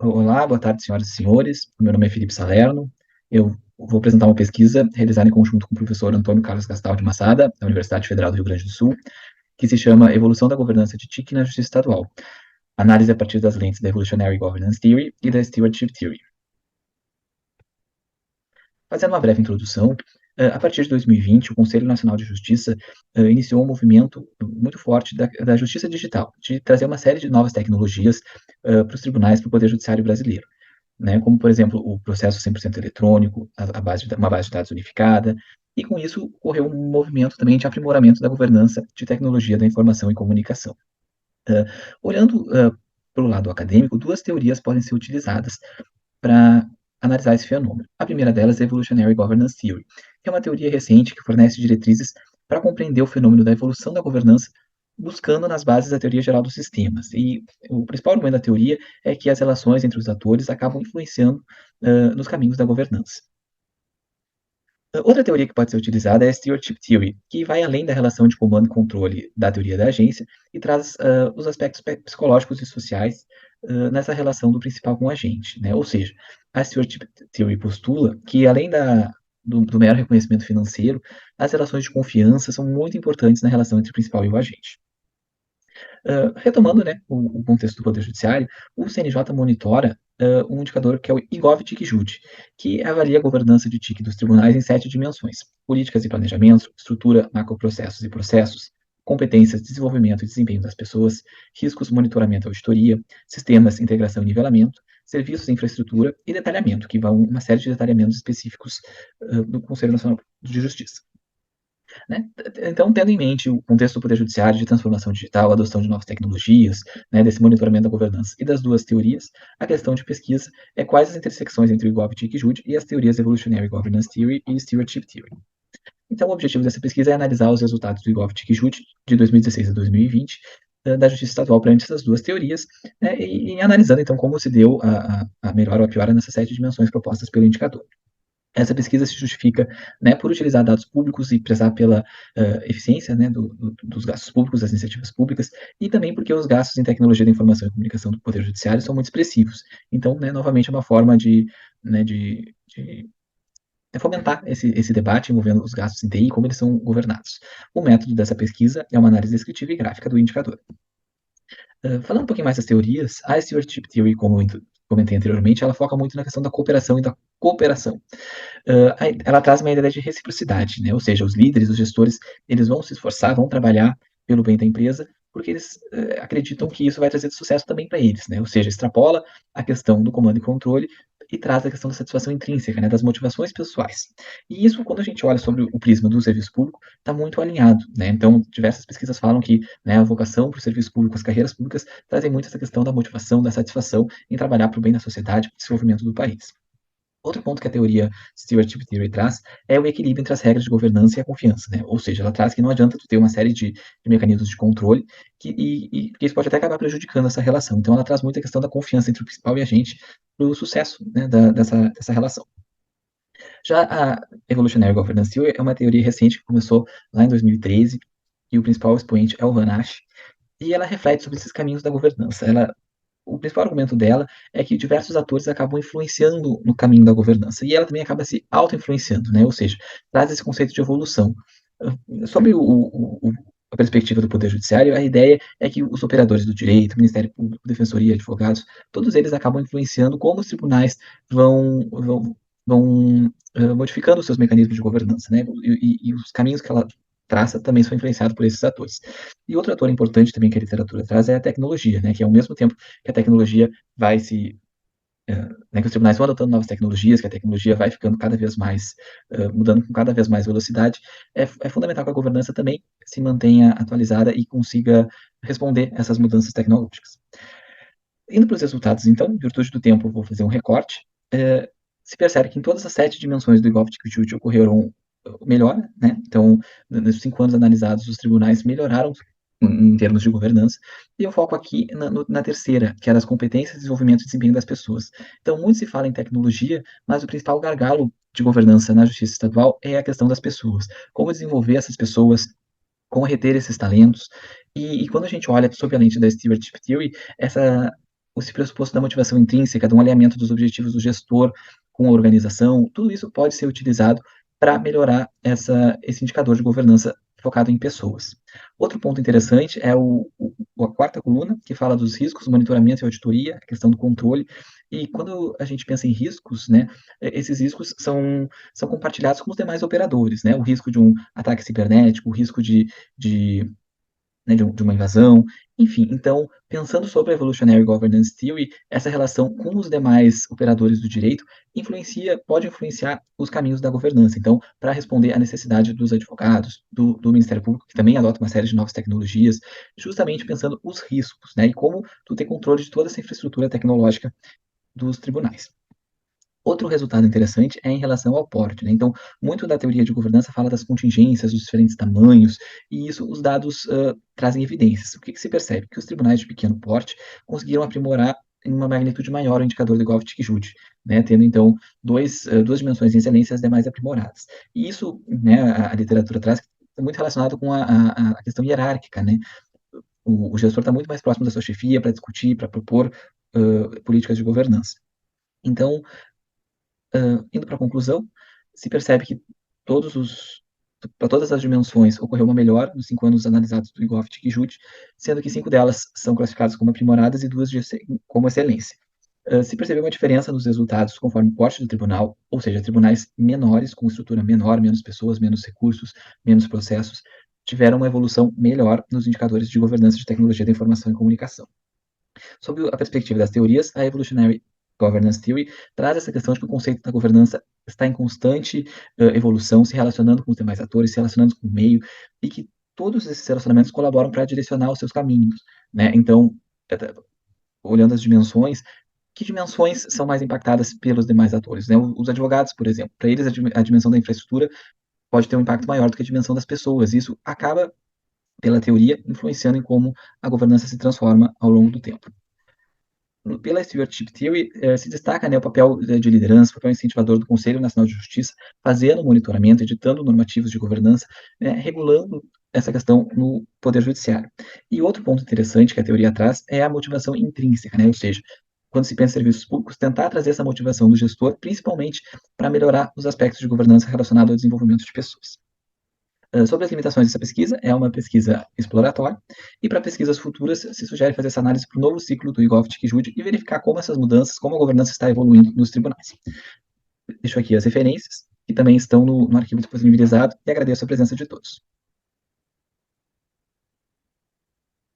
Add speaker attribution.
Speaker 1: Olá, boa tarde, senhoras e senhores. Meu nome é Felipe Salerno. Eu vou apresentar uma pesquisa realizada em conjunto com o professor Antônio Carlos Gastal de Massada, da Universidade Federal do Rio Grande do Sul, que se chama Evolução da Governança de TIC na Justiça Estadual. Análise a partir das lentes da Evolutionary Governance Theory e da Stewardship Theory. Fazendo uma breve introdução, a partir de 2020, o Conselho Nacional de Justiça iniciou um movimento muito forte da justiça digital, de trazer uma série de novas tecnologias para os tribunais, para o Poder Judiciário brasileiro, né, como, por exemplo, o processo 100% eletrônico, uma base de dados unificada, e com isso ocorreu um movimento também de aprimoramento da governança de tecnologia da informação e comunicação. Olhando para o lado acadêmico, duas teorias podem ser utilizadas para analisar esse fenômeno. A primeira delas é a Evolutionary Governance Theory, que é uma teoria recente que fornece diretrizes para compreender o fenômeno da evolução da governança, buscando nas bases da teoria geral dos sistemas. E o principal argumento da teoria é que as relações entre os atores acabam influenciando nos caminhos da governança. Outra teoria que pode ser utilizada é a Stewardship Theory, que vai além da relação de comando e controle da teoria da agência e traz os aspectos psicológicos e sociais nessa relação do principal com o agente, né? Ou seja, a Stewardship Theory postula que além do mero reconhecimento financeiro, as relações de confiança são muito importantes na relação entre o principal e o agente. Retomando, né, o contexto do Poder Judiciário, o CNJ monitora um indicador que é o IGOV-TIC-JUD, que avalia a governança de TIC dos tribunais em 7 dimensões: políticas e planejamento, estrutura, macroprocessos e processos, competências, desenvolvimento e desempenho das pessoas, riscos, monitoramento e auditoria, sistemas, integração e nivelamento, serviços e infraestrutura e detalhamento, que vão uma série de detalhamentos específicos do Conselho Nacional de Justiça. Né? Então, tendo em mente o contexto do Poder Judiciário de transformação digital, adoção de novas tecnologias, né, desse monitoramento da governança e das duas teorias, a questão de pesquisa é quais as intersecções entre o IGOV, TIC e JUD e as teorias Evolutionary Governance Theory e Stewardship Theory. Então, o objetivo dessa pesquisa é analisar os resultados do IGOV, TIC e JUD de 2016 a 2020 da Justiça Estadual perante essas duas teorias, né, e analisando, então, como se deu a melhor ou a pior nessas 7 dimensões propostas pelo indicador. Essa pesquisa se justifica, né, por utilizar dados públicos e prezar pela eficiência, né, dos gastos públicos, das iniciativas públicas, e também porque os gastos em tecnologia da informação e comunicação do Poder Judiciário são muito expressivos. Então, né, novamente, é uma forma né, de fomentar esse debate envolvendo os gastos em TI e como eles são governados. O método dessa pesquisa é uma análise descritiva e gráfica do indicador. Falando um pouquinho mais das teorias, a Stewardship Theory, como eu comentei anteriormente, ela foca muito na questão da cooperação e da cooperação. Ela traz uma ideia de reciprocidade, né? Ou seja, os líderes, os gestores, eles vão se esforçar, vão trabalhar pelo bem da empresa, porque eles acreditam que isso vai trazer sucesso também para eles, né? Ou seja, extrapola a questão do comando e controle e traz a questão da satisfação intrínseca, né, das motivações pessoais. E isso, quando a gente olha sobre o prisma do serviço público, está muito alinhado, né? Então, diversas pesquisas falam que, né, a vocação para o serviço público, as carreiras públicas, trazem muito essa questão da motivação, da satisfação em trabalhar para o bem da sociedade, para o desenvolvimento do país. Outro ponto que a teoria Stewardship Theory traz é o equilíbrio entre as regras de governança e a confiança, né? Ou seja, ela traz que não adianta tu ter uma série de mecanismos de controle que isso pode até acabar prejudicando essa relação. Então, ela traz muito a questão da confiança entre o principal e a gente para o sucesso, né, dessa relação. Já a Evolutionary Governance Theory é uma teoria recente que começou lá em 2013 e o principal expoente é o Van Asch, e ela reflete sobre esses caminhos da governança. O principal argumento dela é que diversos atores acabam influenciando no caminho da governança, e ela também acaba se auto-influenciando, né? Ou seja, traz esse conceito de evolução. Sobre a perspectiva do Poder Judiciário, a ideia é que os operadores do direito, Ministério Público, Defensoria, advogados, todos eles acabam influenciando como os tribunais vão modificando os seus mecanismos de governança, né? E os caminhos que ela traça também são influenciados por esses atores. E outro ator importante também que a literatura traz é a tecnologia, né? Que ao mesmo tempo que a tecnologia vai se né, que os tribunais vão adotando novas tecnologias, que a tecnologia vai ficando cada vez mais, mudando com cada vez mais velocidade, é fundamental que a governança também se mantenha atualizada e consiga responder essas mudanças tecnológicas. Indo para os resultados, então, em virtude do tempo, eu vou fazer um recorte. Se percebe que em todas as 7 dimensões do IGOV-TIC-JUD ocorreram melhora, né? Então, nos 5 anos analisados, os tribunais melhoraram em termos de governança, e eu foco aqui na terceira, que é das competências, desenvolvimento e desempenho das pessoas. Então, muito se fala em tecnologia, mas o principal gargalo de governança na justiça estadual é a questão das pessoas. Como desenvolver essas pessoas, como reter esses talentos, e quando a gente olha sob a lente da Stewardship Theory, esse pressuposto da motivação intrínseca, de um alinhamento dos objetivos do gestor com a organização, tudo isso pode ser utilizado para melhorar esse indicador de governança focado em pessoas. Outro ponto interessante é a quarta coluna, que fala dos riscos, monitoramento e auditoria, a questão do controle. E quando a gente pensa em riscos, né, esses riscos são compartilhados com os demais operadores, né? O risco de um ataque cibernético, o risco de né, de uma invasão, enfim. Então, pensando sobre a Evolutionary Governance Theory, essa relação com os demais operadores do direito pode influenciar os caminhos da governança. Então, para responder à necessidade dos advogados, do Ministério Público, que também adota uma série de novas tecnologias, justamente pensando os riscos, né, e como tu ter controle de toda essa infraestrutura tecnológica dos tribunais. Outro resultado interessante é em relação ao porte, né? Então, muito da teoria de governança fala das contingências, dos diferentes tamanhos, e isso os dados trazem evidências. O que se percebe? Que os tribunais de pequeno porte conseguiram aprimorar em uma magnitude maior o indicador do Gov-TIC-JUD, né? Tendo, então, duas dimensões de excelência as demais aprimoradas. E isso, né, a literatura traz muito relacionado com a questão hierárquica, né? O gestor está muito mais próximo da sua chefia para discutir, para propor políticas de governança. Então, indo para a conclusão, se percebe que para todas as dimensões ocorreu uma melhora nos 5 anos analisados do IGOV-TIC-JUD, sendo que 5 delas são classificadas como aprimoradas e 2 como excelência. Se percebeu uma diferença nos resultados conforme o porte do tribunal, ou seja, tribunais menores, com estrutura menor, menos pessoas, menos recursos, menos processos, tiveram uma evolução melhor nos indicadores de governança de tecnologia da informação e comunicação. Sob a perspectiva das teorias, a Evolutionary Governance Theory traz essa questão de que o conceito da governança está em constante evolução, se relacionando com os demais atores, se relacionando com o meio, e que todos esses relacionamentos colaboram para direcionar os seus caminhos, né? Então, olhando as dimensões, que dimensões são mais impactadas pelos demais atores, né? Os advogados, por exemplo, para eles a dimensão da infraestrutura pode ter um impacto maior do que a dimensão das pessoas. Isso acaba, pela teoria, influenciando em como a governança se transforma ao longo do tempo. Pela Stewardship Theory, se destaca, né, o papel de liderança, o papel incentivador do Conselho Nacional de Justiça, fazendo monitoramento, editando normativos de governança, né, regulando essa questão no Poder Judiciário. E outro ponto interessante que a teoria traz é a motivação intrínseca, né, ou seja, quando se pensa em serviços públicos, tentar trazer essa motivação do gestor, principalmente para melhorar os aspectos de governança relacionados ao desenvolvimento de pessoas. Sobre as limitações dessa pesquisa, é uma pesquisa exploratória, e para pesquisas futuras se sugere fazer essa análise para o novo ciclo do IGOV-TIC-JUD e verificar como essas mudanças, como a governança está evoluindo nos tribunais. Deixo aqui as referências, que também estão no arquivo disponibilizado, e agradeço a presença de todos.